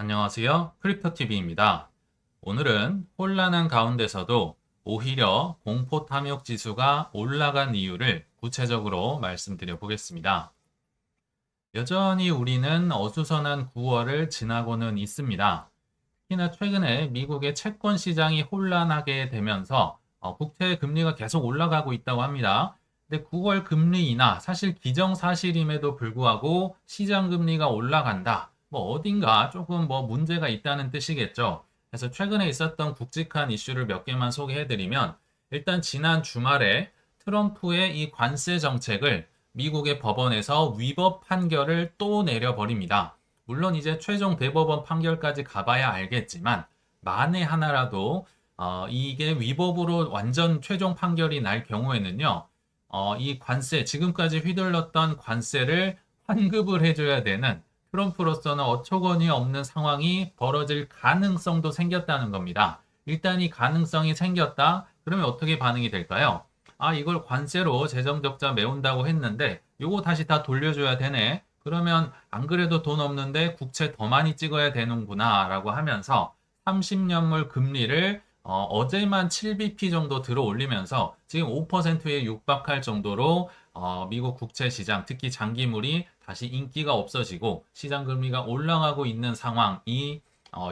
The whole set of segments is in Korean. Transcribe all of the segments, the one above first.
안녕하세요. 크립토TV입니다. 오늘은 혼란한 가운데서도 오히려 공포 탐욕 지수가 올라간 이유를 구체적으로 말씀드려 보겠습니다. 여전히 우리는 어수선한 9월을 지나고는 있습니다. 특히나 최근에 미국의 채권 시장이 혼란하게 되면서 국채 금리가 계속 올라가고 있다고 합니다. 근데 9월 금리 인하 사실 기정사실임에도 불구하고 시장 금리가 올라간다. 뭐 어딘가 조금 뭐 문제가 있다는 뜻이겠죠. 그래서 최근에 있었던 굵직한 이슈를 몇 개만 소개해드리면 일단 지난 주말에 트럼프의 이 관세 정책을 미국의 법원에서 위법 판결을 또 내려버립니다. 물론 이제 최종 대법원 판결까지 가봐야 알겠지만 만에 하나라도 이게 위법으로 완전 최종 판결이 날 경우에는요. 이 관세 지금까지 휘둘렀던 관세를 환급을 해줘야 되는 트럼프로서는 어처구니 없는 상황이 벌어질 가능성도 생겼다는 겁니다. 일단 이 가능성이 생겼다. 그러면 어떻게 반응이 될까요? 아, 이걸 관세로 재정 적자 메운다고 했는데 요거 다시 다 돌려줘야 되네. 그러면 안 그래도 돈 없는데 국채 더 많이 찍어야 되는구나 라고 하면서 30년물 금리를 어제만 7bp 정도 들어 올리면서 지금 5%에 육박할 정도로 미국 국채 시장, 특히 장기물이 다시 인기가 없어지고 시장 금리가 올라가고 있는 상황이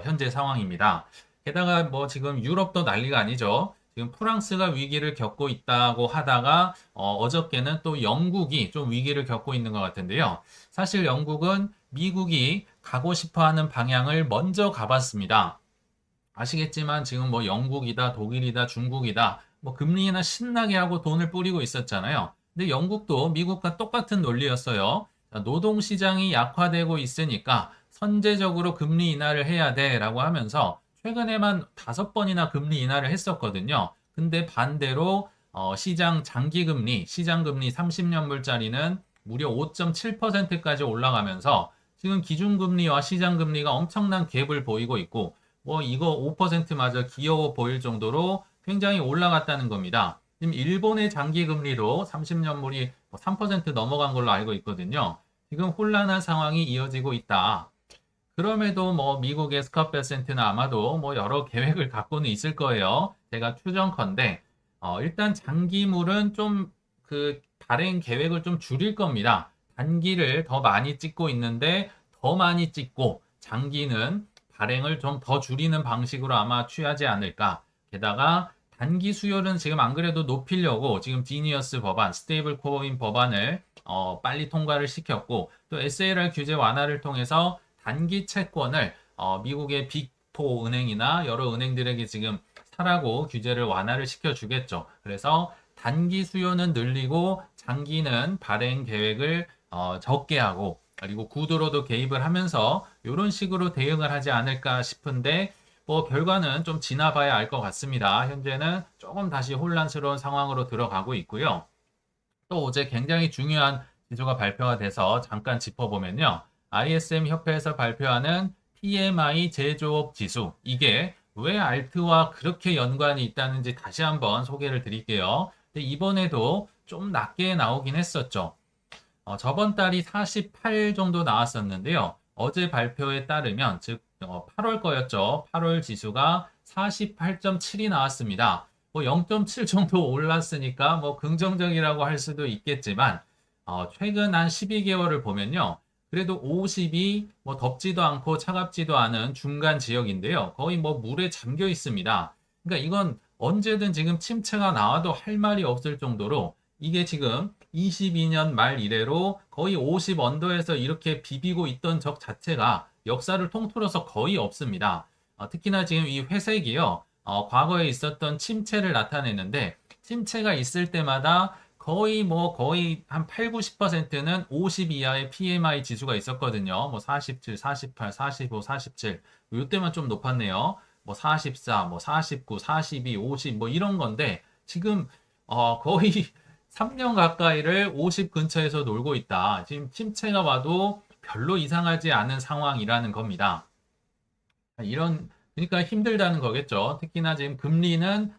현재 상황입니다. 게다가 뭐 지금 유럽도 난리가 아니죠. 지금 프랑스가 위기를 겪고 있다고 하다가 어저께는 또 영국이 좀 위기를 겪고 있는 것 같은데요. 사실 영국은 미국이 가고 싶어 하는 방향을 먼저 가봤습니다. 아시겠지만 지금 뭐 영국이다, 독일이다, 중국이다, 뭐 금리나 신나게 하고 돈을 뿌리고 있었잖아요. 근데 영국도 미국과 똑같은 논리였어요. 노동시장이 약화되고 있으니까 선제적으로 금리 인하를 해야 돼라고 하면서 최근에만 5번이나 금리 인하를 했었거든요. 근데 반대로 시장 장기금리, 시장금리 30년물짜리는 무려 5.7%까지 올라가면서 지금 기준금리와 시장금리가 엄청난 갭을 보이고 있고 뭐 이거 5%마저 귀여워 보일 정도로 굉장히 올라갔다는 겁니다. 지금 일본의 장기 금리도 30년물이 3% 넘어간 걸로 알고 있거든요. 지금 혼란한 상황이 이어지고 있다. 그럼에도 뭐 미국의 스캇 베센트는 아마도 뭐 여러 계획을 갖고는 있을 거예요. 제가 추정컨대 일단 장기물은 좀 그 발행 계획을 좀 줄일 겁니다. 단기를 더 많이 찍고 있는데 더 많이 찍고 장기는 발행을 좀 더 줄이는 방식으로 아마 취하지 않을까. 게다가 단기 수요는 지금 안 그래도 높이려고 지금 지니어스 법안, 스테이블 코인 법안을 빨리 통과를 시켰고 또 SLR 규제 완화를 통해서 단기 채권을 미국의 빅4 은행이나 여러 은행들에게 지금 사라고 규제를 완화를 시켜주겠죠. 그래서 단기 수요는 늘리고 장기는 발행 계획을 적게 하고 그리고 구도로도 개입을 하면서 이런 식으로 대응을 하지 않을까 싶은데 뭐 결과는 좀 지나봐야 알 것 같습니다. 현재는 조금 다시 혼란스러운 상황으로 들어가고 있고요. 또 어제 굉장히 중요한 지수가 발표가 돼서 잠깐 짚어보면요. ISM 협회에서 발표하는 PMI 제조업 지수. 이게 왜 알트와 그렇게 연관이 있다는지 다시 한번 소개를 드릴게요. 근데 이번에도 좀 낮게 나오긴 했었죠. 저번 달이 48 정도 나왔었는데요. 어제 발표에 따르면, 즉, 8월 거였죠. 8월 지수가 48.7이 나왔습니다. 뭐 0.7 정도 올랐으니까 뭐 긍정적이라고 할 수도 있겠지만, 최근 한 12개월을 보면요. 그래도 50이 뭐 덥지도 않고 차갑지도 않은 중간 지역인데요. 거의 뭐 물에 잠겨 있습니다. 그러니까 이건 언제든 지금 침체가 나와도 할 말이 없을 정도로 이게 지금 22년 말 이래로 거의 50 언더에서 이렇게 비비고 있던 적 자체가 역사를 통틀어서 거의 없습니다. 특히나 지금 이 회색이요. 과거에 있었던 침체를 나타내는데 침체가 있을 때마다 거의 한 8, 90%는 50 이하의 PMI 지수가 있었거든요. 뭐 47, 48, 45, 47. 이때만 좀 높았네요. 뭐 44, 뭐 49, 42, 50, 뭐 이런 건데 지금 거의 3년 가까이를 50 근처에서 놀고 있다. 지금 침체가 와도 별로 이상하지 않은 상황이라는 겁니다. 그러니까 힘들다는 거겠죠. 특히나 지금 금리는,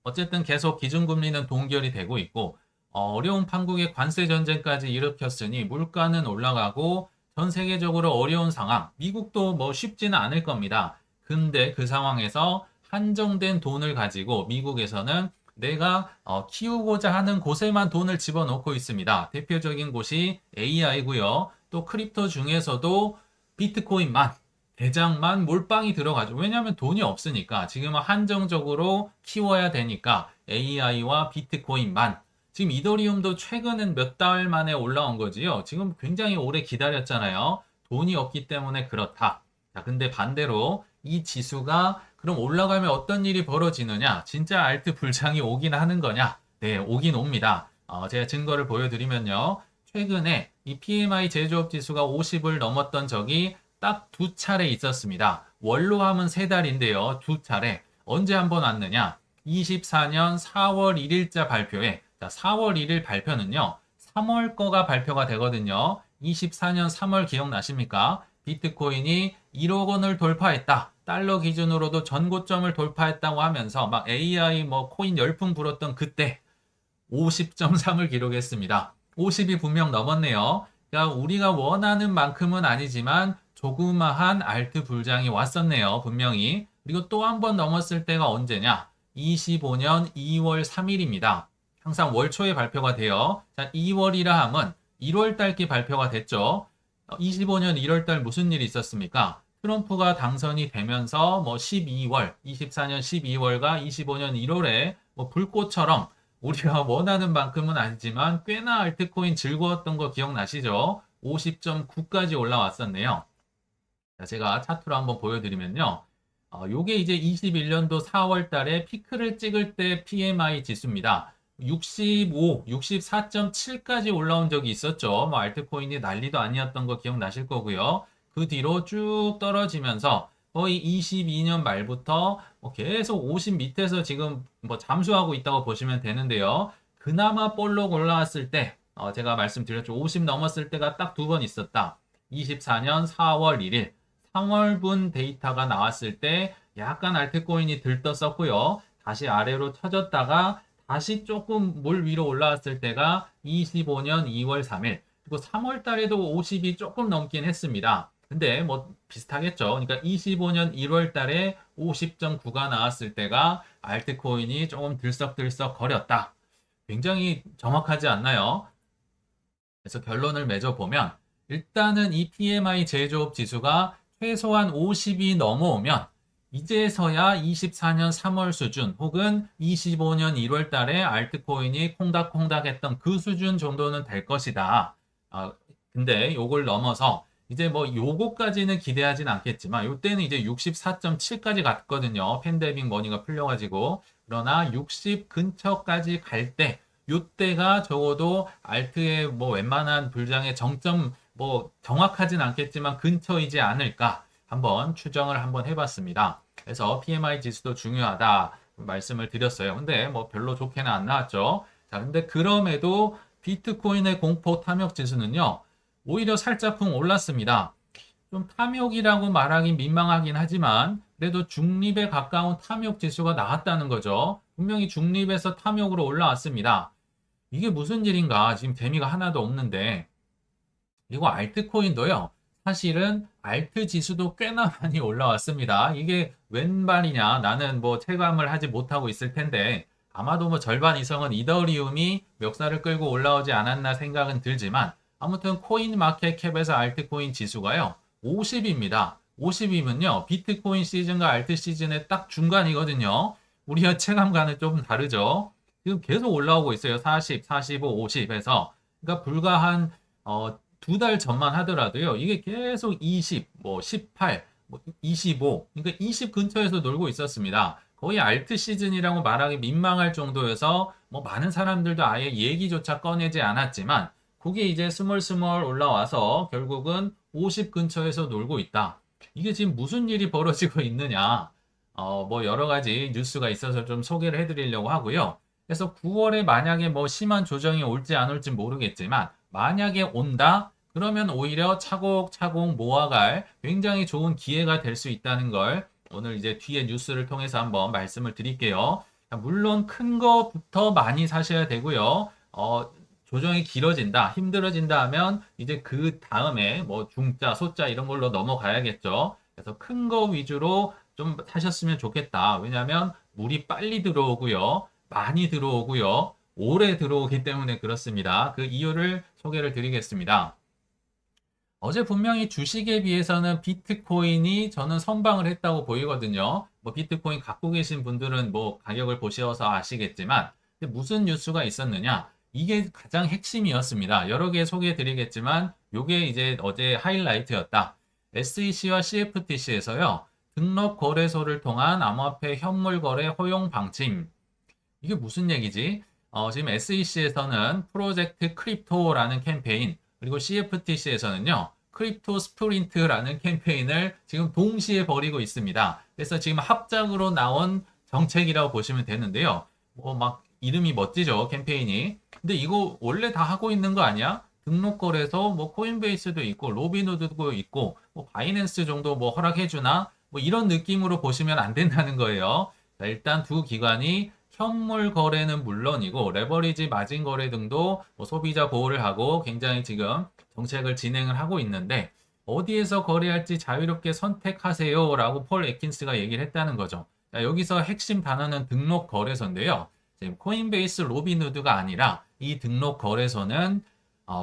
어쨌든 계속 기준금리는 동결이 되고 있고, 어려운 판국의 관세 전쟁까지 일으켰으니 물가는 올라가고 전 세계적으로 어려운 상황, 미국도 뭐 쉽지는 않을 겁니다. 근데 그 상황에서 한정된 돈을 가지고 미국에서는 내가 키우고자 하는 곳에만 돈을 집어넣고 있습니다. 대표적인 곳이 AI고요. 또 크립토 중에서도 비트코인만 대장만 몰빵이 들어가죠. 왜냐하면 돈이 없으니까 지금은 한정적으로 키워야 되니까 AI와 비트코인만. 지금 이더리움도 최근엔 몇 달 만에 올라온 거지요. 지금 굉장히 오래 기다렸잖아요. 돈이 없기 때문에 그렇다. 자, 근데 반대로 이 지수가 그럼 올라가면 어떤 일이 벌어지느냐? 진짜 알트 불장이 오긴 하는 거냐? 네, 오긴 옵니다. 제가 증거를 보여드리면요. 최근에 이 PMI 제조업 지수가 50을 넘었던 적이 딱 두 차례 있었습니다. 월로 하면 세 달인데요. 두 차례. 언제 한번 왔느냐? 24년 4월 1일자 발표에, 자, 4월 1일 발표는요. 3월 거가 발표가 되거든요. 24년 3월 기억나십니까? 비트코인이 1억 원을 돌파했다. 달러 기준으로도 전고점을 돌파했다고 하면서 막 AI 뭐 코인 열풍 불었던 그때 50.3을 기록했습니다. 50이 분명 넘었네요. 그러니까 우리가 원하는 만큼은 아니지만 조그마한 알트 불장이 왔었네요. 분명히. 그리고 또 한 번 넘었을 때가 언제냐? 25년 2월 3일입니다. 항상 월 초에 발표가 돼요. 자, 2월이라 함은 1월 달기 발표가 됐죠. 25년 1월 달 무슨 일이 있었습니까? 트럼프가 당선이 되면서 뭐 12월, 24년 12월과 25년 1월에 뭐 불꽃처럼 우리가 원하는 만큼은 아니지만 꽤나 알트코인 즐거웠던 거 기억나시죠? 50.9까지 올라왔었네요. 자, 제가 차트로 한번 보여드리면요. 요게 이제 21년도 4월 달에 피크를 찍을 때 PMI 지수입니다. 65, 64.7까지 올라온 적이 있었죠. 뭐 알트코인이 난리도 아니었던 거 기억나실 거고요. 그 뒤로 쭉 떨어지면서 거의 22년 말부터 뭐 계속 50 밑에서 지금 뭐 잠수하고 있다고 보시면 되는데요. 그나마 볼록 올라왔을 때, 제가 말씀드렸죠. 50 넘었을 때가 딱 두 번 있었다. 24년 4월 1일, 3월분 데이터가 나왔을 때 약간 알트코인이 들떴었고요. 다시 아래로 쳐졌다가 다시 조금 물 위로 올라왔을 때가 25년 2월 3일. 그리고 3월 달에도 50이 조금 넘긴 했습니다. 근데 뭐 비슷하겠죠. 그러니까 25년 1월 달에 50.9가 나왔을 때가 알트코인이 조금 들썩들썩 거렸다. 굉장히 정확하지 않나요? 그래서 결론을 맺어보면 일단은 이 PMI 제조업 지수가 최소한 50이 넘어오면 이제서야 24년 3월 수준 혹은 25년 1월 달에 알트코인이 콩닥콩닥 했던 그 수준 정도는 될 것이다. 근데 요걸 넘어서 이제 뭐 요거까지는 기대하진 않겠지만 요때는 이제 64.7까지 갔거든요. 팬데믹 머니가 풀려가지고. 그러나 60 근처까지 갈 때 요때가 적어도 알트의 뭐 웬만한 불장의 정점 뭐 정확하진 않겠지만 근처이지 않을까 한번 추정을 한번 해봤습니다. 그래서 PMI 지수도 중요하다 말씀을 드렸어요. 근데 뭐 별로 좋게는 안 나왔죠. 자, 근데 그럼에도 비트코인의 공포 탐욕 지수는요. 오히려 살짝쿵 올랐습니다. 좀 탐욕이라고 말하긴 민망하긴 하지만 그래도 중립에 가까운 탐욕 지수가 나왔다는 거죠. 분명히 중립에서 탐욕으로 올라왔습니다. 이게 무슨 일인가 지금 재미가 하나도 없는데 이거 알트코인도요. 사실은 알트 지수도 꽤나 많이 올라왔습니다. 이게 웬 말이냐 나는 뭐 체감을 하지 못하고 있을 텐데 아마도 뭐 절반 이상은 이더리움이 멱살을 끌고 올라오지 않았나 생각은 들지만 아무튼 코인 마켓 캡에서 알트코인 지수가요. 50입니다. 50이면요. 비트코인 시즌과 알트 시즌의 딱 중간이거든요. 우리가 체감과는 좀 다르죠. 지금 계속 올라오고 있어요. 40, 45, 50에서. 그러니까 불과 한 두 달 전만 하더라도요. 이게 계속 20, 뭐 18, 뭐 25, 그러니까 20 근처에서 놀고 있었습니다. 거의 알트 시즌이라고 말하기 민망할 정도여서 뭐 많은 사람들도 아예 얘기조차 꺼내지 않았지만 그게 이제 스멀스멀 올라와서 결국은 50 근처에서 놀고 있다. 이게 지금 무슨 일이 벌어지고 있느냐? 뭐 여러 가지 뉴스가 있어서 좀 소개를 해드리려고 하고요. 그래서 9월에 만약에 뭐 심한 조정이 올지 안 올지 모르겠지만 만약에 온다? 그러면 오히려 차곡차곡 모아갈 굉장히 좋은 기회가 될 수 있다는 걸 오늘 이제 뒤에 뉴스를 통해서 한번 말씀을 드릴게요. 물론 큰 거부터 많이 사셔야 되고요. 조정이 길어진다, 힘들어진다 하면 이제 그 다음에 뭐 중자, 소자 이런 걸로 넘어가야겠죠. 그래서 큰 거 위주로 좀 사셨으면 좋겠다. 왜냐하면 물이 빨리 들어오고요. 많이 들어오고요. 오래 들어오기 때문에 그렇습니다. 그 이유를 소개를 드리겠습니다. 어제 분명히 주식에 비해서는 비트코인이 저는 선방을 했다고 보이거든요. 뭐 비트코인 갖고 계신 분들은 뭐 가격을 보셔서 아시겠지만 무슨 뉴스가 있었느냐? 이게 가장 핵심이었습니다. 여러 개 소개해 드리겠지만 이게 이제 어제 하이라이트였다. SEC와 CFTC에서요. 등록 거래소를 통한 암호화폐 현물 거래 허용 방침. 이게 무슨 얘기지? 지금 SEC에서는 프로젝트 크립토라는 캠페인, 그리고 CFTC에서는요, 크립토 스프린트라는 캠페인을 지금 동시에 벌이고 있습니다. 그래서 지금 합작으로 나온 정책이라고 보시면 되는데요. 뭐 막 이름이 멋지죠, 캠페인이. 근데 이거 원래 다 하고 있는 거 아니야? 등록 거래소, 뭐 코인베이스도 있고, 로빈후드도 있고, 뭐 바이낸스 정도 뭐 허락해주나? 뭐 이런 느낌으로 보시면 안 된다는 거예요. 자, 일단 두 기관이 현물 거래는 물론이고 레버리지 마진 거래 등도 뭐 소비자 보호를 하고 굉장히 지금 정책을 진행을 하고 있는데 어디에서 거래할지 자유롭게 선택하세요 라고 폴 애킨스가 얘기를 했다는 거죠. 자, 여기서 핵심 단어는 등록 거래소인데요. 지금 코인베이스 로빈후드가 아니라 이 등록 거래소는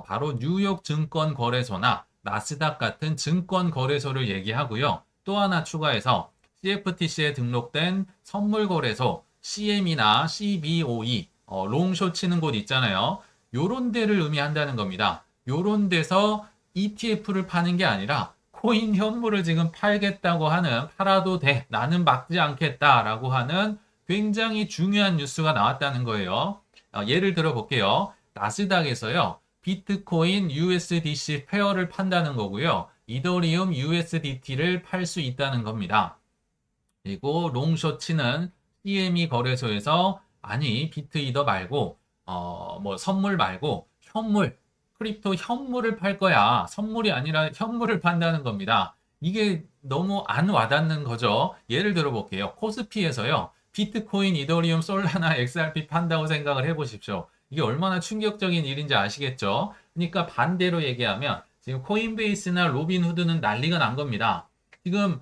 바로 뉴욕 증권 거래소나 나스닥 같은 증권 거래소를 얘기하고요. 또 하나 추가해서 CFTC에 등록된 선물 거래소 CM이나 CBOE, 롱숏 치는 곳 있잖아요. 요런 데를 의미한다는 겁니다. 요런 데서 ETF를 파는 게 아니라 코인 현물을 지금 팔겠다고 하는, 팔아도 돼, 나는 막지 않겠다라고 하는 굉장히 중요한 뉴스가 나왔다는 거예요. 예를 들어 볼게요. 나스닥에서요. 비트코인 USDC 페어를 판다는 거고요. 이더리움 USDT를 팔 수 있다는 겁니다. 그리고 롱숏 치는 CME 거래소에서 아니 비트이더 말고 뭐 선물 말고 현물, 크립토 현물을 팔 거야. 선물이 아니라 현물을 판다는 겁니다. 이게 너무 안 와닿는 거죠. 예를 들어 볼게요. 코스피에서요. 비트코인, 이더리움, 솔라나, XRP 판다고 생각을 해보십시오. 이게 얼마나 충격적인 일인지 아시겠죠? 그러니까 반대로 얘기하면 지금 코인베이스나 로빈후드는 난리가 난 겁니다. 지금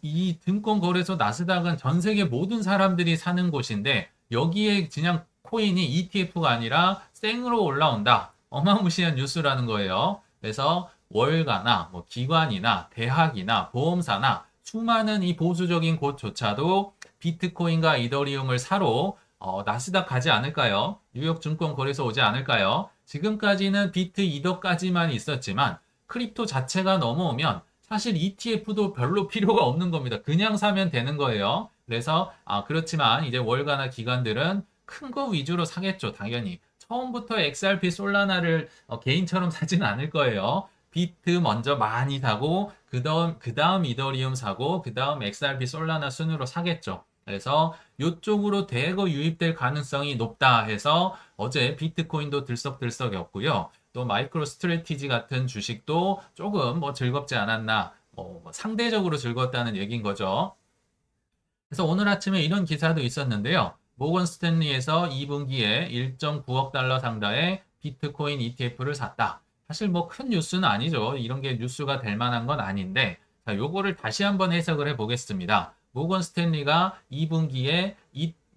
이 증권거래소 나스닥은 전 세계 모든 사람들이 사는 곳인데 여기에 그냥 코인이 ETF가 아니라 생으로 올라온다. 어마무시한 뉴스라는 거예요. 그래서 월가나 뭐 기관이나 대학이나 보험사나 수많은 이 보수적인 곳조차도 비트코인과 이더리움을 사러 나스닥 가지 않을까요? 뉴욕 증권거래소 오지 않을까요? 지금까지는 비트 이더까지만 있었지만 크립토 자체가 넘어오면 사실 ETF도 별로 필요가 없는 겁니다. 그냥 사면 되는 거예요. 그래서 그렇지만 이제 월가나 기관들은 큰 거 위주로 사겠죠. 당연히. 처음부터 XRP 솔라나를 개인처럼 사지는 않을 거예요. 비트 먼저 많이 사고 그다음 이더리움 사고 그다음 XRP 솔라나 순으로 사겠죠. 그래서 이쪽으로 대거 유입될 가능성이 높다 해서 어제 비트코인도 들썩들썩였고요. 또 마이크로 스트래티지 같은 주식도 조금 뭐 즐겁지 않았나, 상대적으로 즐거웠다는 얘기인 거죠. 그래서 오늘 아침에 이런 기사도 있었는데요. 모건 스탠리에서 2분기에 1.9억 달러 상당의 비트코인 ETF를 샀다. 사실 뭐 큰 뉴스는 아니죠. 이런 게 뉴스가 될 만한 건 아닌데, 자, 요거를 다시 한번 해석을 해 보겠습니다. 모건 스탠리가 2분기에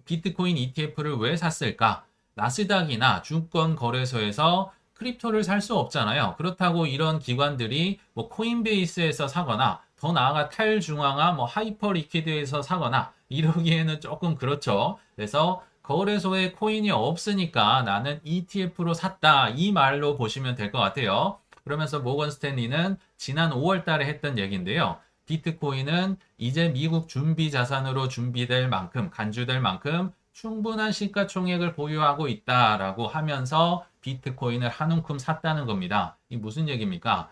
비트코인 ETF를 왜 샀을까? 나스닥이나 증권 거래소에서 크립토를 살 수 없잖아요. 그렇다고 이런 기관들이 뭐 코인베이스에서 사거나 더 나아가 탈중앙화 뭐 하이퍼 리퀴드에서 사거나 이러기에는 조금 그렇죠. 그래서 거래소에 코인이 없으니까 나는 ETF로 샀다. 이 말로 보시면 될 것 같아요. 그러면서 모건 스탠리는 지난 5월 달에 했던 얘기인데요. 비트코인은 이제 미국 준비 자산으로 준비될 만큼, 간주될 만큼 충분한 시가총액을 보유하고 있다라고 하면서 비트코인을 한 움큼 샀다는 겁니다. 이 무슨 얘기입니까?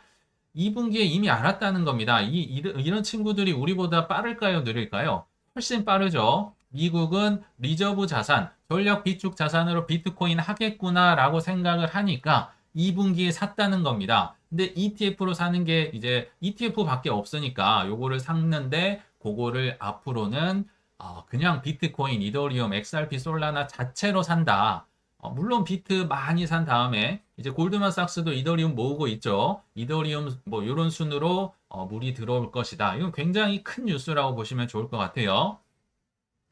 2분기에 이미 알았다는 겁니다. 이런 친구들이 우리보다 빠를까요? 느릴까요? 훨씬 빠르죠. 미국은 리저브 자산, 전략 비축 자산으로 비트코인 하겠구나라고 생각을 하니까 2분기에 샀다는 겁니다. 근데 ETF로 사는 게 이제 ETF밖에 없으니까 요거를 샀는데 그거를 앞으로는 그냥 비트코인, 이더리움, XRP, 솔라나 자체로 산다. 물론 비트 많이 산 다음에 이제 골드만삭스도 이더리움 모으고 있죠. 이더리움 뭐 이런 순으로 물이 들어올 것이다. 이건 굉장히 큰 뉴스라고 보시면 좋을 것 같아요.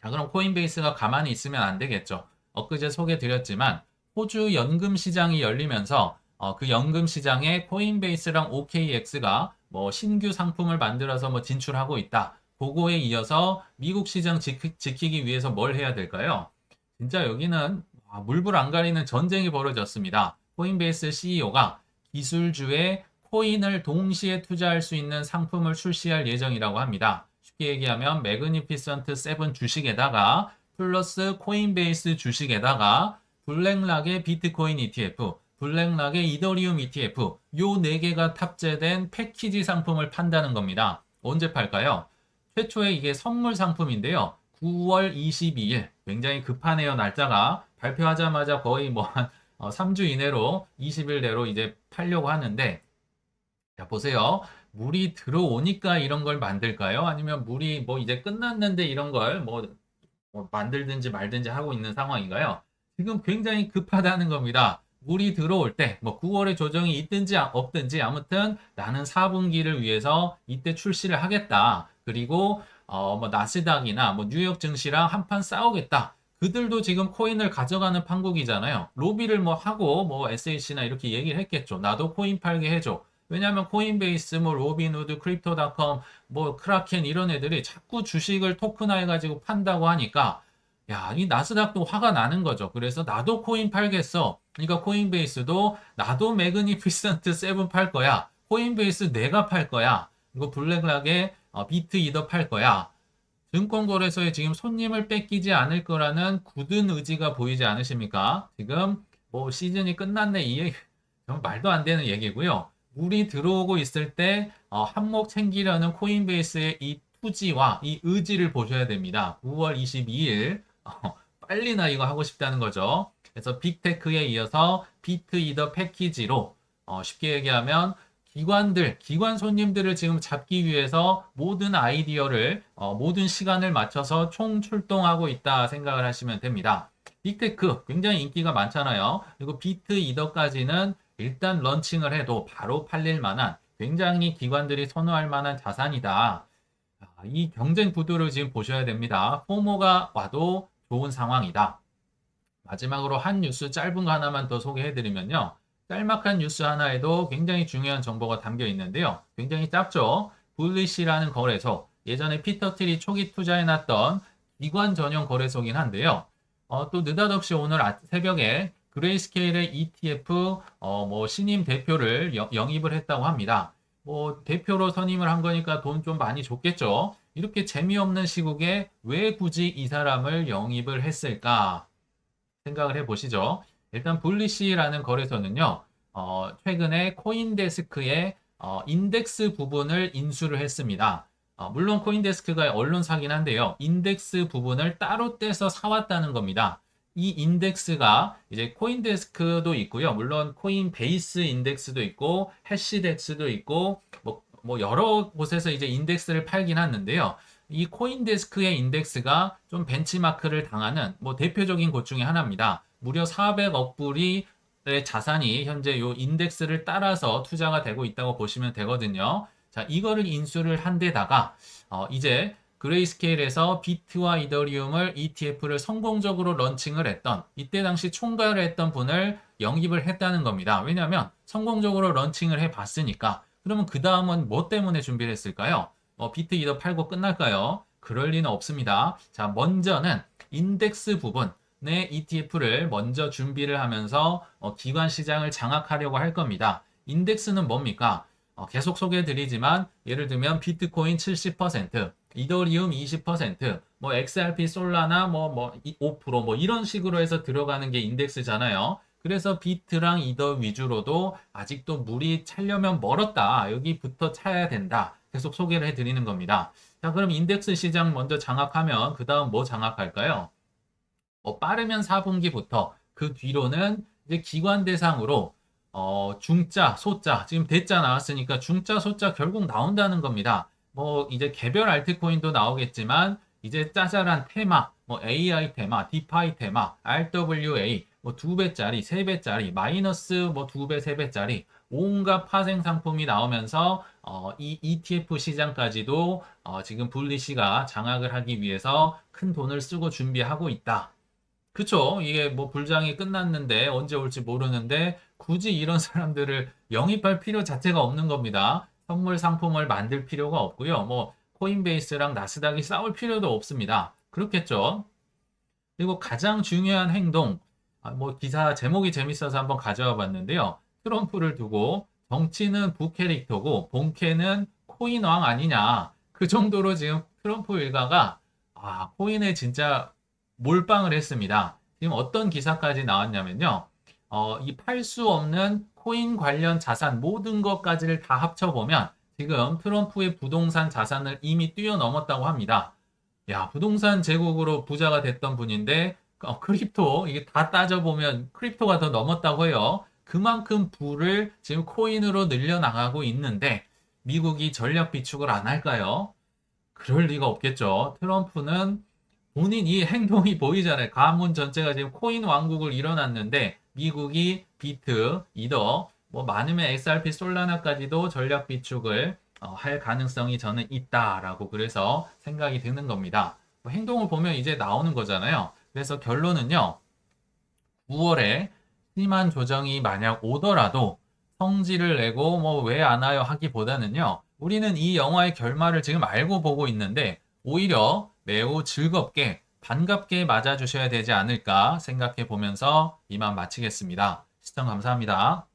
자, 그럼 코인베이스가 가만히 있으면 안 되겠죠. 엊그제 소개드렸지만 호주 연금 시장이 열리면서 그 연금 시장에 코인베이스랑 OKX가 뭐 신규 상품을 만들어서 뭐 진출하고 있다. 그거에 이어서 미국 시장 지키기 위해서 뭘 해야 될까요? 진짜 여기는 물불 안 가리는 전쟁이 벌어졌습니다. 코인베이스 CEO가 기술주에 코인을 동시에 투자할 수 있는 상품을 출시할 예정이라고 합니다. 쉽게 얘기하면 매그니피선트 7 주식에다가 플러스 코인베이스 주식에다가 블랙락의 비트코인 ETF, 블랙락의 이더리움 ETF 요 4개가 탑재된 패키지 상품을 판다는 겁니다. 언제 팔까요? 최초에 이게 선물 상품인데요. 9월 22일 굉장히 급하네요. 날짜가 발표하자마자 거의 뭐 한 3주 이내로 20일 내로 이제 팔려고 하는데 자 보세요. 물이 들어오니까 이런 걸 만들까요? 아니면 물이 뭐 이제 끝났는데 이런 걸 뭐 만들든지 말든지 하고 있는 상황인가요? 지금 굉장히 급하다는 겁니다. 물이 들어올 때, 뭐 9월에 조정이 있든지 없든지 아무튼 나는 4분기를 위해서 이때 출시를 하겠다. 그리고 뭐 나스닥이나 뭐 뉴욕 증시랑 한판 싸우겠다. 그들도 지금 코인을 가져가는 판국이잖아요. 로비를 뭐 하고 뭐 SH나 이렇게 얘기를 했겠죠. 나도 코인 팔게 해줘. 왜냐하면 코인베이스, 뭐 로빈후드, 크립토닷컴, 뭐 크라켄 이런 애들이 자꾸 주식을 토큰화해 가지고 판다고 하니까 야, 이 나스닥도 화가 나는 거죠. 그래서 나도 코인 팔겠어. 그러니까 코인베이스도 나도 매그니피센트 7 팔 거야. 코인베이스 내가 팔 거야. 이거 블랙락에 비트 이더 팔 거야. 증권거래소에 지금 손님을 뺏기지 않을 거라는 굳은 의지가 보이지 않으십니까? 지금 뭐 시즌이 끝났네 이 얘기 정말 말도 안 되는 얘기고요. 물이 들어오고 있을 때 한몫 챙기려는 코인베이스의 이 투지와 이 의지를 보셔야 됩니다. 9월 22일 빨리나 이거 하고 싶다는 거죠. 그래서 빅테크에 이어서 비트 이더 패키지로 쉽게 얘기하면 기관 손님들을 지금 잡기 위해서 모든 아이디어를 모든 시간을 맞춰서 총 출동하고 있다 생각을 하시면 됩니다. 빅테크 굉장히 인기가 많잖아요. 그리고 비트 이더까지는 일단 런칭을 해도 바로 팔릴 만한 굉장히 기관들이 선호할 만한 자산이다. 이 경쟁 구도를 지금 보셔야 됩니다. 포모가 와도 좋은 상황이다. 마지막으로 한 뉴스 짧은 거 하나만 더 소개해드리면요. 짤막한 뉴스 하나에도 굉장히 중요한 정보가 담겨 있는데요. 굉장히 짧죠. 블리시라는 거래소, 예전에 피터 트리 초기 투자해놨던 기관 전용 거래소긴 한데요. 또 느닷없이 오늘 새벽에 그레이스케일의 ETF 뭐 신임 대표를 영입을 했다고 합니다. 뭐 대표로 선임을 한 거니까 돈 좀 많이 줬겠죠. 이렇게 재미없는 시국에 왜 굳이 이 사람을 영입을 했을까 생각을 해보시죠. 일단 블리시라는 거래소는요. 최근에 코인데스크의 인덱스 부분을 인수를 했습니다. 물론 코인데스크가 언론사긴 한데요. 인덱스 부분을 따로 떼서 사왔다는 겁니다. 이 인덱스가 이제 코인데스크도 있고요. 물론 코인베이스 인덱스도 있고 해시덱스도 있고 뭐 여러 곳에서 이제 인덱스를 팔긴 하는데요. 이 코인데스크의 인덱스가 좀 벤치마크를 당하는 뭐 대표적인 곳 중에 하나입니다. 무려 400억 불이 자산이 현재 이 인덱스를 따라서 투자가 되고 있다고 보시면 되거든요. 자, 이거를 인수를 한 데다가 이제 그레이스케일에서 비트와 이더리움을 ETF를 성공적으로 런칭을 했던 이때 당시 총괄을 했던 분을 영입을 했다는 겁니다. 왜냐하면 성공적으로 런칭을 해봤으니까 그러면 그 다음은 뭐 때문에 준비를 했을까요? 비트 이더 팔고 끝날까요? 그럴 리는 없습니다. 자, 먼저는 인덱스 부분의 ETF를 먼저 준비를 하면서 기관 시장을 장악하려고 할 겁니다. 인덱스는 뭡니까? 계속 소개해드리지만 예를 들면 비트코인 70%, 이더리움 20%, 뭐 XRP 솔라나 뭐 5%, 뭐 이런 식으로 해서 들어가는 게 인덱스잖아요. 그래서 비트랑 이더 위주로도 아직도 물이 차려면 멀었다. 여기부터 차야 된다. 계속 소개를 해드리는 겁니다. 자, 그럼 인덱스 시장 먼저 장악하면 그 다음 뭐 장악할까요? 빠르면 4분기부터 그 뒤로는 이제 기관 대상으로 중자, 소자, 지금 대자 나왔으니까 중자, 소자 결국 나온다는 겁니다. 뭐 이제 개별 알트코인도 나오겠지만 이제 짜잘한 테마, 뭐 AI 테마, 디파이 테마, RWA, 뭐 2배짜리, 3배짜리, 마이너스 뭐 2배, 3배짜리 온갖 파생 상품이 나오면서 이 ETF 시장까지도 지금 불리시가 장악을 하기 위해서 큰 돈을 쓰고 준비하고 있다. 그쵸? 이게 뭐 불장이 끝났는데 언제 올지 모르는데 굳이 이런 사람들을 영입할 필요 자체가 없는 겁니다. 선물 상품을 만들 필요가 없고요. 뭐 코인베이스랑 나스닥이 싸울 필요도 없습니다. 그렇겠죠? 그리고 가장 중요한 행동, 뭐 기사 제목이 재밌어서 한번 가져와 봤는데요. 트럼프를 두고 정치는 부캐릭터고 본캐는 코인왕 아니냐. 그 정도로 지금 트럼프 일가가 코인에 진짜 몰빵을 했습니다. 지금 어떤 기사까지 나왔냐면요. 이 팔 수 없는 코인 관련 자산 모든 것까지를 다 합쳐보면 지금 트럼프의 부동산 자산을 이미 뛰어넘었다고 합니다. 야, 부동산 제국으로 부자가 됐던 분인데 크립토 이게 다 따져보면 크립토가 더 넘었다고 해요. 그만큼 부를 지금 코인으로 늘려나가고 있는데 미국이 전략 비축을 안 할까요? 그럴 리가 없겠죠. 트럼프는 본인 이 행동이 보이잖아요. 가문 전체가 지금 코인 왕국을 일어났는데 미국이 비트, 이더, 뭐 많으면 XRP, 솔라나까지도 전략 비축을 할 가능성이 저는 있다라고 그래서 생각이 드는 겁니다. 뭐 행동을 보면 이제 나오는 거잖아요. 그래서 결론은요. 9월에 심한 조정이 만약 오더라도 성질을 내고 뭐 왜 안 와요 하기보다는요. 우리는 이 영화의 결말을 지금 알고 보고 있는데 오히려 매우 즐겁게 반갑게 맞아주셔야 되지 않을까 생각해 보면서 이만 마치겠습니다. 시청 감사합니다.